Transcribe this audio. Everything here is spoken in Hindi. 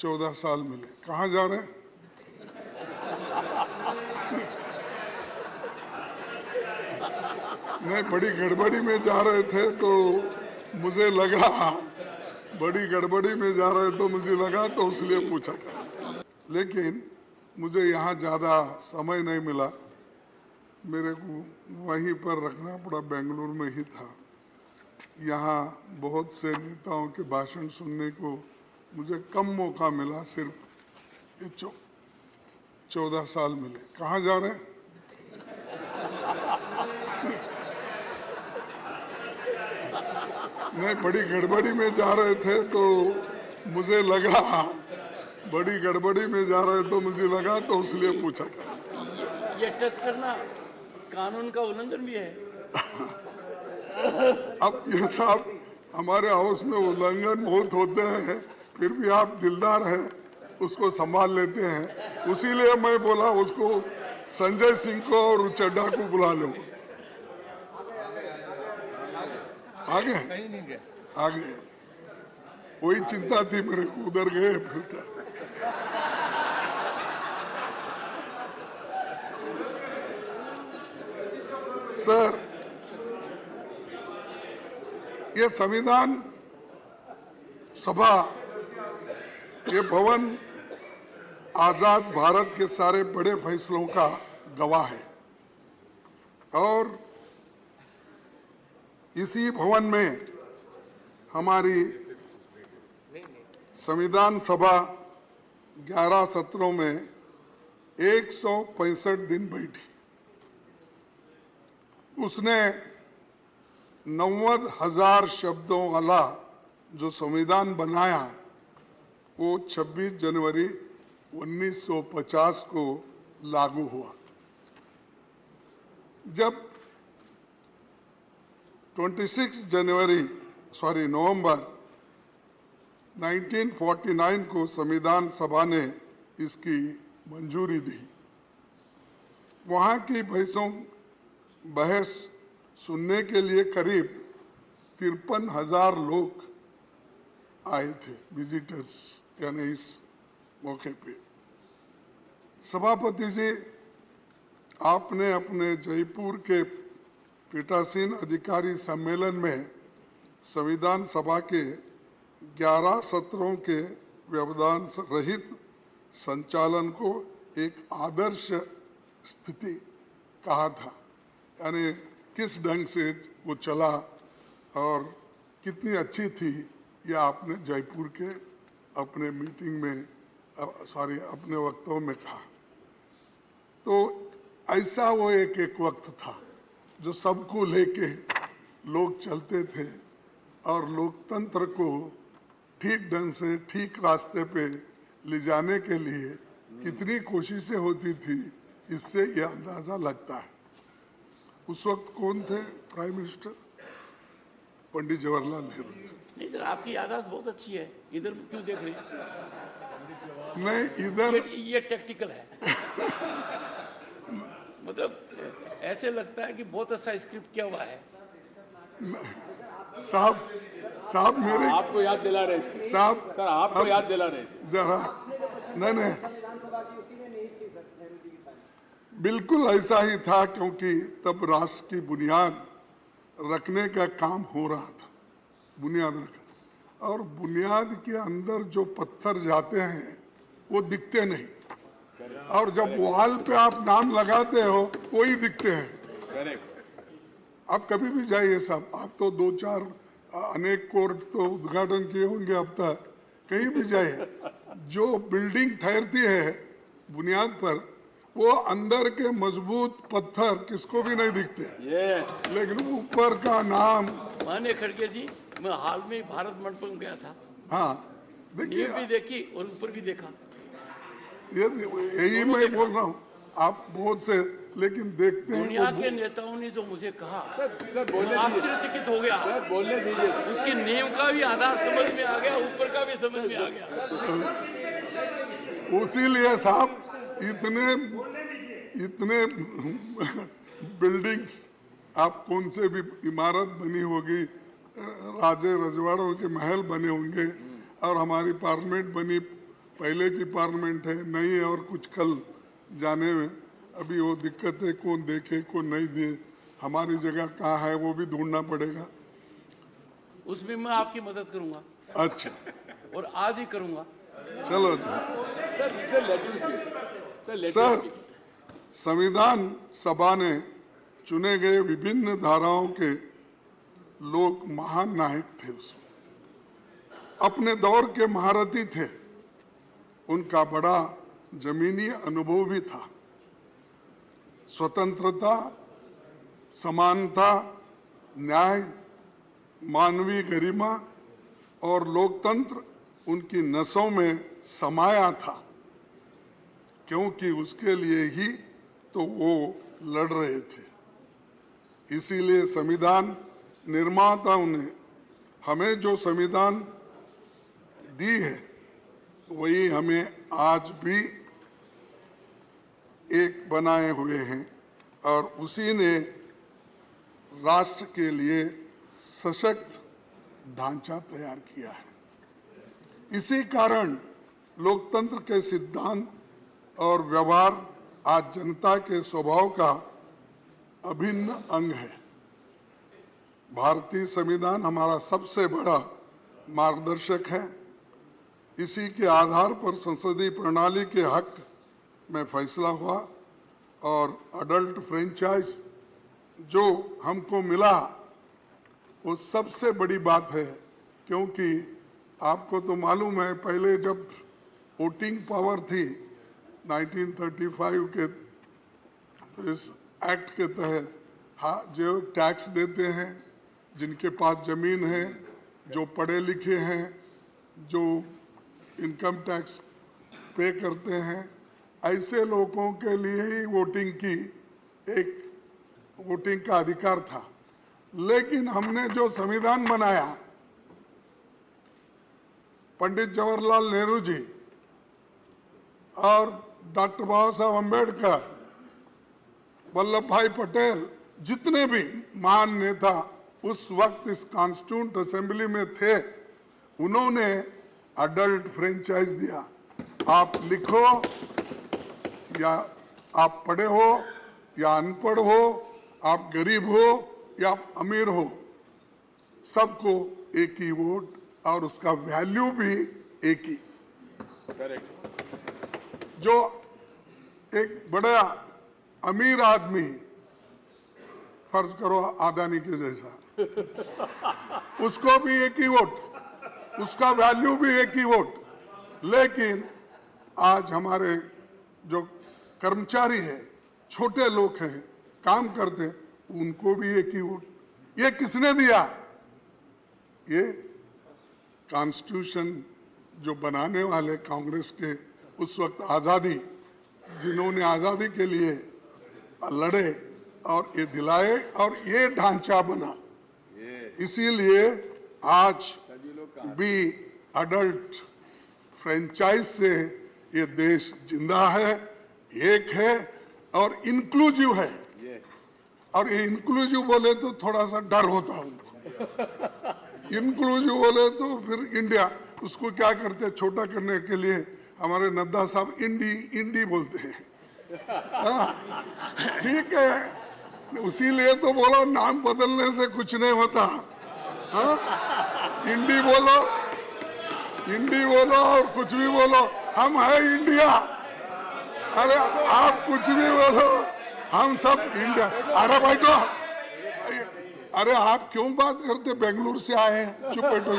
14 साल मिले। कहाँ जा रहे हैं? नहीं, बड़ी गड़बड़ी में जा रहे थे तो मुझे लगा, बड़ी गड़बड़ी में जा रहे तो मुझे लगा, तो इसलिए पूछा। लेकिन मुझे यहाँ ज़्यादा समय नहीं मिला, मेरे को वहीं पर रखना पड़ा, बेंगलुरु में ही था। यहाँ बहुत से नेताओं के भाषण सुनने को मुझे कम मौका मिला, सिर्फ ये 14 साल मिले। कहाँ जा रहे हैं? नहीं, बड़ी गड़बड़ी में जा रहे थे तो मुझे लगा, बड़ी गड़बड़ी में जा रहे तो मुझे लगा, तो इसलिए पूछा। ये टच करना कानून का उल्लंघन भी है। अब ये साहब, हमारे हाउस में उल्लंघन बहुत होते हैं, फिर भी आप दिलदार हैं, उसको संभाल लेते हैं। उसीलिए मैं बोला उसको, संजय सिंह को और चड्डा को बुला लो। आगे आगे वही चिंता थी मेरे को, उधर गए फिर क्या। सर, ये संविधान सभा, ये भवन आजाद भारत के सारे बड़े फैसलों का गवाह है, और इसी भवन में हमारी संविधान सभा 11 सत्रों में 165 दिन बैठी। उसने 90,000 शब्दों वाला जो संविधान बनाया, वो 26 जनवरी 1950 को लागू हुआ। जब 26 नवंबर 1949 को संविधान सभा ने इसकी मंजूरी दी। वहाँ की बहस सुनने के लिए करीब 53,000 लोग आए थे, विजिटर्स, यानी इस मौके पे। सभापति जी, आपने अपने जयपुर के पीठासीन अधिकारी सम्मेलन में संविधान सभा के 11 सत्रों के व्यवधान रहित संचालन को एक आदर्श स्थिति कहा था। यानी किस ढंग से वो चला और कितनी अच्छी थी, यह आपने जयपुर के अपने मीटिंग में, अपने वक्तव्य में कहा। तो ऐसा वो एक वक्त था जो सबको लेके लोग चलते थे, और लोकतंत्र को ठीक ढंग से ठीक रास्ते पे ले जाने के लिए कितनी कोशिशें होती थी, इससे यह अंदाजा लगता है। उस वक्त कौन थे प्राइम मिनिस्टर? पंडित जवाहरलाल नेहरू। नहीं सर, आपकी याददाश्त बहुत अच्छी है, इधर क्यों देख रहे हैं? नहीं, इधर ये टैक्टिकल है। मतलब ऐसे लगता है कि बहुत अच्छा स्क्रिप्ट किया हुआ है। साहब मेरे आपको याद दिला रहे थे साहब, सर, आपको याद दिला रहे थे जरा। नहीं, बिल्कुल ऐसा ही था, क्योंकि तब राष्ट्र की बुनियाद रखने का काम हो रहा था, बुनियाद रखना। और बुनियाद के अंदर जो पत्थर जाते हैं वो दिखते नहीं, और जब वॉल पे आप नाम लगाते हो वही दिखते हैं। आप कभी भी जाइए साहब, आप तो 2-4 अनेक कोर्ट तो उद्घाटन किए होंगे अब तक, कहीं भी जाइए, जो बिल्डिंग ठहरती है बुनियाद पर, वो अंदर के मजबूत पत्थर किसको भी नहीं दिखते, लेकिन ऊपर का नाम। माने खड़गे जी, मैं हाल में भारत मंडपम गया था। हाँ, देखिए, भी देखी और ऊपर भी देखा। यही मैं बोल रहा हूँ, आप बहुत से लेकिन देखते हैं। दुनिया के नेताओं ने जो मुझे कहा, सर बोलने आश्चर्यचकित हो गया। सर बोलने दीजिए। उसकी नींव का भी आधार समझ में आ गया, ऊपर का भी समझ में आ गया। उसीलिए साहब इतने बिल्डिंग्स, आप कौन से भी इमारत बनी होगी, राजे रजवाड़ों के महल बने होंगे, और हमारी पार्लियामेंट बनी, पहले की पार्लियामेंट है, नई है, और कुछ कल जाने में अभी वो दिक्कत है, कौन देखे कौन नहीं दे, हमारी जगह कहाँ है वो भी ढूंढना पड़ेगा। उसमें मैं आपकी मदद करूंगा अच्छा, और आज ही करूंगा। चलो सर लेट सर, संविधान सभा ने चुने गए विभिन्न धाराओं के लोग महान नायक थे, उसमें अपने दौर के महारथी थे, उनका बड़ा जमीनी अनुभव भी था। स्वतंत्रता, समानता, न्याय, मानवीय गरिमा और लोकतंत्र उनकी नसों में समाया था, क्योंकि उसके लिए ही तो वो लड़ रहे थे। इसीलिए संविधान निर्माताओं ने हमें जो संविधान दी है वही हमें आज भी एक बनाए हुए हैं, और उसी ने राष्ट्र के लिए सशक्त ढांचा तैयार किया है। इसी कारण लोकतंत्र के सिद्धांत और व्यवहार आज जनता के स्वभाव का अभिन्न अंग है। भारतीय संविधान हमारा सबसे बड़ा मार्गदर्शक है। इसी के आधार पर संसदीय प्रणाली के हक में फैसला हुआ, और अडल्ट फ्रेंचाइज जो हमको मिला वो सबसे बड़ी बात है, क्योंकि आपको तो मालूम है पहले जब वोटिंग पावर थी 1935 के, तो इस एक्ट के तहत जो टैक्स देते हैं, जिनके पास जमीन है, जो पढ़े लिखे हैं, जो इनकम टैक्स पे करते हैं, ऐसे लोगों के लिए ही वोटिंग का अधिकार था। लेकिन हमने जो संविधान बनाया, पंडित जवाहरलाल नेहरू जी और डॉक्टर बाबा साहब अम्बेडकर, वल्लभ भाई पटेल, जितने भी महान नेता उस वक्त इस कॉन्स्टिट्यूंट असेंबली में थे, उन्होंने अडल्ट फ्रेंचाइज दिया। आप लिखो या आप पढ़े हो या अनपढ़ हो, आप गरीब हो या आप अमीर हो, सबको एक ही वोट, और उसका वैल्यू भी एक ही। करेक्ट। जो एक बड़ा अमीर आदमी, फर्ज करो अदानी के जैसा, उसको भी एक ही वोट, उसका वैल्यू भी एक ही वोट। लेकिन आज हमारे जो कर्मचारी है, छोटे लोग हैं, काम करते, उनको भी एक ही वोट। ये किसने दिया? ये कॉन्स्टिट्यूशन जो बनाने वाले कांग्रेस के उस वक्त आज़ादी, जिन्होंने आज़ादी के लिए लड़े और ये दिलाए, और ये ढांचा बना। इसीलिए आज भी अडल्ट फ्रेंचाइज से ये देश जिंदा है, एक है और इंक्लूसिव है। और ये इंक्लूसिव बोले तो थोड़ा सा डर होता है उनको। इंक्लूसिव बोले तो फिर इंडिया, उसको क्या करते हैं छोटा करने के लिए, हमारे नड्डा साहब इंडी बोलते हैं। ठीक है, उसीलिए तो बोलो नाम बदलने से कुछ नहीं होता। इंडी बोलो और कुछ भी बोलो, हम है इंडिया। अरे आप कुछ भी बोलो, हम सब इंडिया। अरे बैठो, अरे आप क्यों बात करते, बेंगलुरु से आए हैं, चुप बैठो।